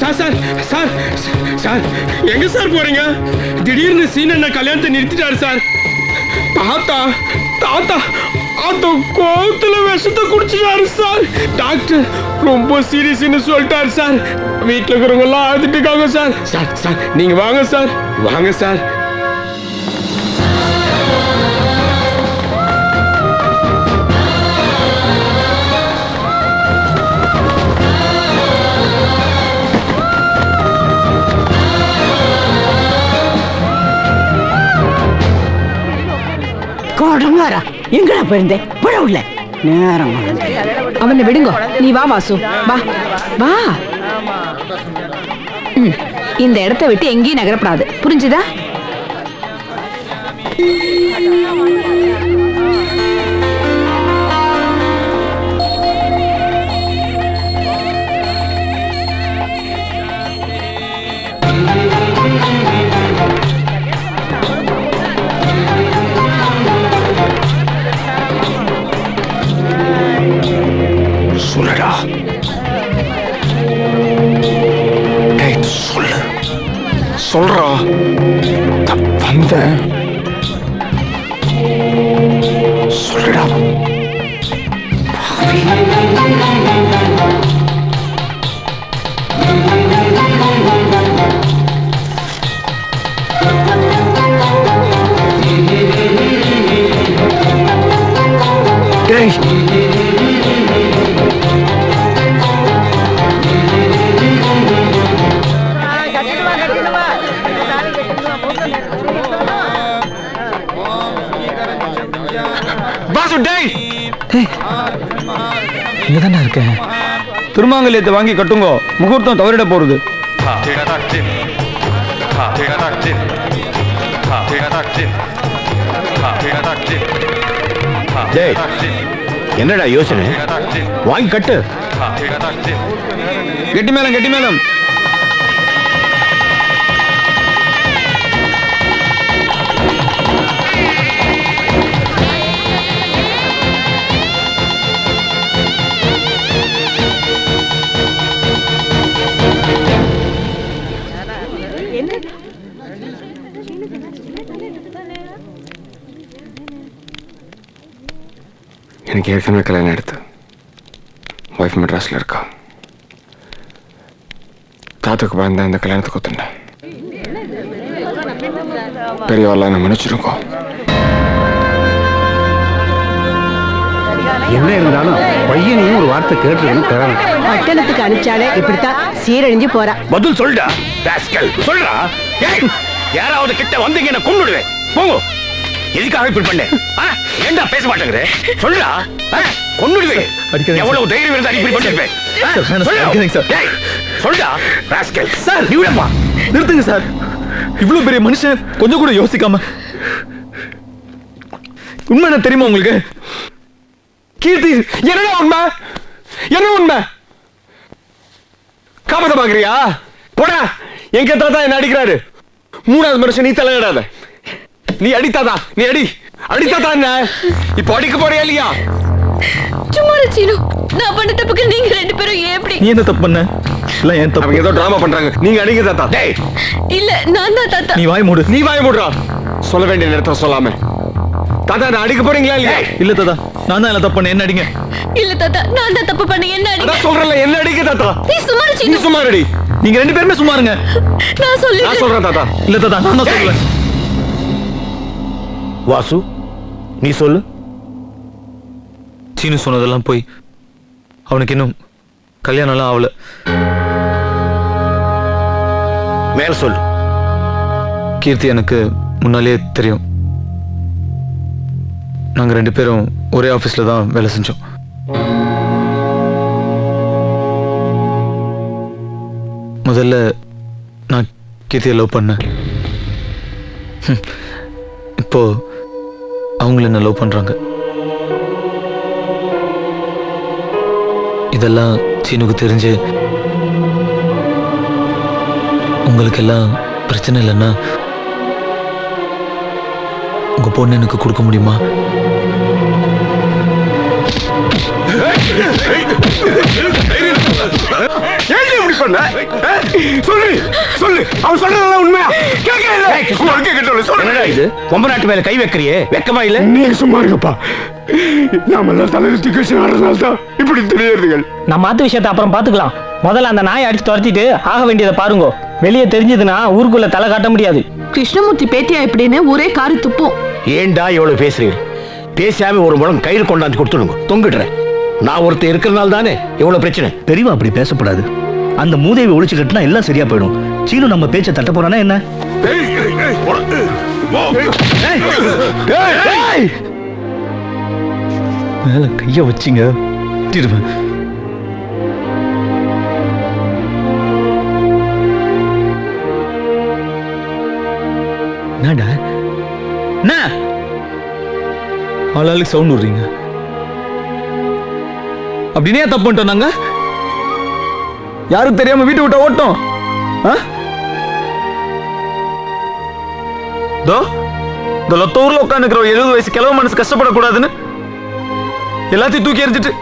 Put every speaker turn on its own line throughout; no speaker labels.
Sir sir sir sir எங்க sir போறீங்க? திடீர்னு சீன் என்ன கல்யாணத்தை நிறுத்திட்டாரு சார். தாத்தா தாத்தா அந்த கோத்துல விஷத்தை குடிச்சிட்டாரு சார். டாக்டர் ரொம்ப சீரியஸ்னு சொல்லிட்டாரு சார். வீட்டுல இருக்கிறவங்க எல்லாம் அழுதுட்டு இருக்காங்க சார். சார் சார் நீங்க வாங்க சார், வாங்க சார்.
கோடங்காரா எங்கடா போயிருந்தேன்? பழவுல நேரம்
அவனை விடுங்க. நீ வா வாசு, வா வா. இந்த இடத்தை விட்டு எங்கேயும் நகரப்படாது, புரிஞ்சுதா?
சொல்லுடா. சொல்லு சொல்றா. வந்த சொல்லுடா. டேய்
இங்கதானே இருக்கேன். திருமாங்கல்யத்தை வாங்கி கட்டுங்க, முகூர்த்தம் தவறிட போறது.
என்னடா யோசனை? வாங்கி கட்டு.
கெட்டி மேலம் கெட்டி மேலம்.
எனக்கு ஏற்கனவே கல்யாணம் எடுத்து ஒய்ஃப் மெட்ராஸ்ல இருக்கா. தாத்துக்கு பயந்தா இந்த கல்யாணத்துக்கு ஒத்துனேன். பெரியவாள்லாம் என்ன மன்னிச்சிருக்கோம்.
என்ன இருந்தாலும் பையனையும் ஒரு வார்த்தை கேட்டுருக்கணும்.
பட்டணத்துக்கு அனுப்பிச்சாலே இப்படித்தான் சீரழிஞ்சு போறா.
பதில் சொல்டா. சொல்றா. யாராவது கிட்ட வந்தீங்க என்ன கொன்னுடுவேன். போங்க. எதுக்காக இப்படி பண்ண? ஏண்டா பேச மாட்டேங்கிற? சொல்றா. கொன்னுடுவேன். எவ்வளவு தைரியம் இருந்தா இப்படி பண்ணிருப்பேன்? சொல்றா. ராஸ்கல்.
சார் நீடப்பா நிறுத்துங்க சார். இவ்வளவு பெரிய மனுஷன் கொஞ்சம் கூட யோசிக்காம. உண்மை என்ன தெரியுமா உங்களுக்கு?
கீர்த்தி என்னடா உண்மை? என்ன உண்மை? காப்பாத்த பாக்குறியா? போடா. எங்க தாத்தா என்ன அடிக்கிறாரு. மூணாவது மனுஷன் நீ தலையிடாத. நீ அடித்தாதா? நீ அடி. அடித்தாதா என்ன? இப்ப அடிக்க போறியா இல்லையா?
சும்மா சீனு, நான் பண்ண தப்புக்கு நீங்க ரெண்டு பேரும் எப்படி?
நீ என்ன தப்பு பண்ண? இல்ல ஏன் தப்பு?
அவங்க ஏதோ டிராமா பண்றாங்க. நீங்க அடிங்க தாத்தா. டேய்
இல்ல நான் தான் தாத்தா.
நீ வாய் மூடு.
நீ வாய் மூடுறா. சொல்ல வேண்டிய நேரத்துல சொல்லாம. தாத்தா நான் அடிக்க போறீங்களா இல்லையா?
இல்ல தாத்தா நான் தான் என்ன தப்பு பண்ண. என்ன அடிங்க.
இல்ல தாத்தா நான் தான் தப்பு பண்ண. என்ன அடிங்க.
அதான் சொல்றல என்ன அடிக்க தாத்தா.
நீ சும்மா
நீ
சீனு.
சும்மா ரெடி.
நீங்க ரெண்டு பேருமே சும்மா இருங்க.
நான்
சொல்றேன் தாத்தா.
இல்ல தாத்தா நான் தான் சொல்லுவேன்.
வாசு நீ சொல்லு.
சீனு சொன்னதெல்லாம் போய் அவனுக்கு இன்னும் கல்யாணம் எல்லாம் ஆகல.
மேல சொல்லு.
கீர்த்தி எனக்கு முன்னாலே தெரியும். நாங்க ரெண்டு பேரும் ஒரே ஆபீஸ்ல தான் வேலை செஞ்சோம். முதல்ல நான் கீர்த்தியை லவ் பண்ணேன். இப்போ அவங்கள என்ன லவ் பண்றாங்க. இதெல்லாம் சீனுக்கு தெரிஞ்சு உங்களுக்கு எல்லாம் பிரச்சனை இல்லைன்னா உங்க பொண்ணு எனக்கு கொடுக்க முடியுமா?
ஏன் இப்படி பண்ண? சொல்லு சொல்லு, அவன் சொல்றதெல்லாம் உண்மையா?
என்னடா இது கொம்ப நாட்டு மேல கை வைக்கிறியே, வெக்கமா இல்ல?
நீங்க சும்மா இருங்கப்பா. நாம எல்லாம் தலையில திகழ்ச்சி ஆடுறதுனால தான் இப்படி தெரியுதுகள்.
நம்ம மாத்து விஷயத்தை அப்புறம் பாத்துக்கலாம். முதல்ல அந்த நாயை அடிச்சு துரத்திட்டு ஆக வேண்டியதை பாருங்க. வெளியே தெரிஞ்சதுன்னா ஊருக்குள்ள தலை காட்ட முடியாது.
கிருஷ்ணமூர்த்தி பேத்தியா இப்படின்னு ஊரே காரி துப்பும்.
ஏன்டா எவ்வளவு பேசுறீங்க? பேசாம ஒரு முழம் கயிறு கொண்டாந்து கொடுத்துடுங்க, தொங்கிடுறேன். நான் ஒருத்தர் இருக்கிறனால தானே இவ்வளவு பிரச்சனை.
பெரியவா அப்படி பேசப்படாது. அந்த மூதேவி ஒழிச்சு கட்டினா எல்லாம் சரியா போயிடும். சீனு நம்ம பேச்சை தட்ட போறானா என்ன?
மேல கைய வச்சிங்க திட்டுவேன். என்னடா என்ன ஆளாளுக்கு சவுண்ட் விடுறீங்க? அப்படின்னே தப்பு பண்ணிட்டோம் நாங்க. யாரும் தெரியாம வீட்டை விட்டா ஓட்டோம். இந்த லொத்த ஊர்ல உட்காந்துக்கிற 70 வயசு கிழவ மனசு கஷ்டப்படக்கூடாதுன்னு எல்லாத்தையும் தூக்கி எறிஞ்சிட்டு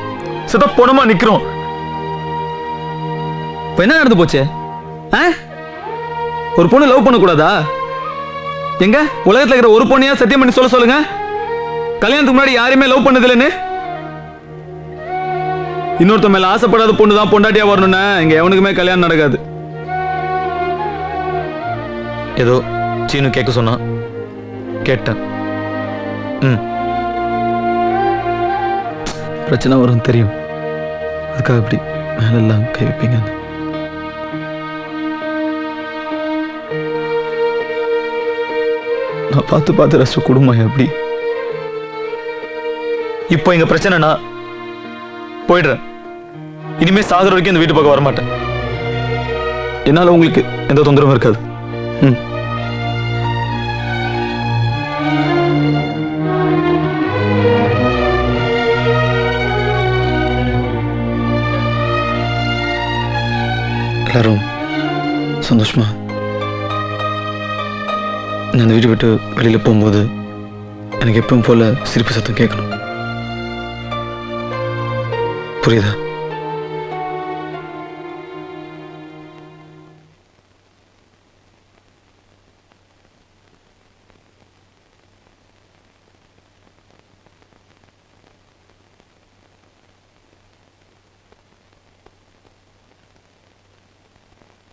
சித்த பொணமா நிக்கிறோம். இப்ப என்ன நடந்து போச்சு? ஒரு பொண்ணு லவ் பண்ணக்கூடாதா? எங்க உலகத்துல இருக்கிற ஒரு பொண்ணையா சத்தியம் பண்ணி சொல்லுங்க. கல்யாணத்துக்கு முன்னாடி யாரையுமே லவ் பண்ணதில்லைன்னு. இன்னொருத்த மேல ஆசைப்படாத பொண்ணு தான் பொண்டாட்டியா வரணும்னா இங்க எவனுக்குமே கல்யாணம் நடக்காது. ஏதோ சீனு கேட்க சொன்னா கேட்டேன். பிரச்சனை வரும் தெரியும், அதுக்காக இப்படி மேலெல்லாம் கை வைப்பீங்க. நான் பார்த்து பார்த்து ரசிச்ச குடும்பம் எப்படி? இப்போ எங்க பிரச்சனைனா போயிடுறேன். இனிமே சாகர வரைக்கும் இந்த வீட்டு பக்கம் வரமாட்டேன். என்னால உங்களுக்கு எந்த தொந்தரவும் இருக்காது. எல்லாரும் சந்தோஷமா. நான் இந்த வீட்டை விட்டு வெளியில போகும்போது எனக்கு எப்பவும் போல சிரிப்பு சத்தம் கேட்கணும். புரியுதா?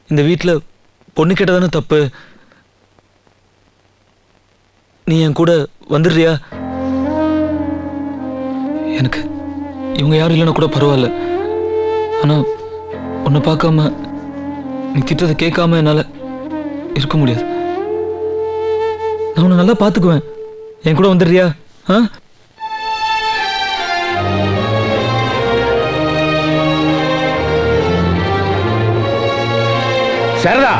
இந்த வீட்டுல பொண்ணு கேட்டதானே தப்பு. நீ என் கூட வந்துடுறியா? எனக்கு இவங்க யாரும் இல்லைன்னா கூட பரவாயில்ல. ஆனா உன்னை பார்க்காம நீ திட்டத்தை கேட்காம என்னால இருக்க முடியாது. நான் உன்னை நல்லா பார்த்துக்குவேன். என் கூட வந்துடுறியா?
சரிதா,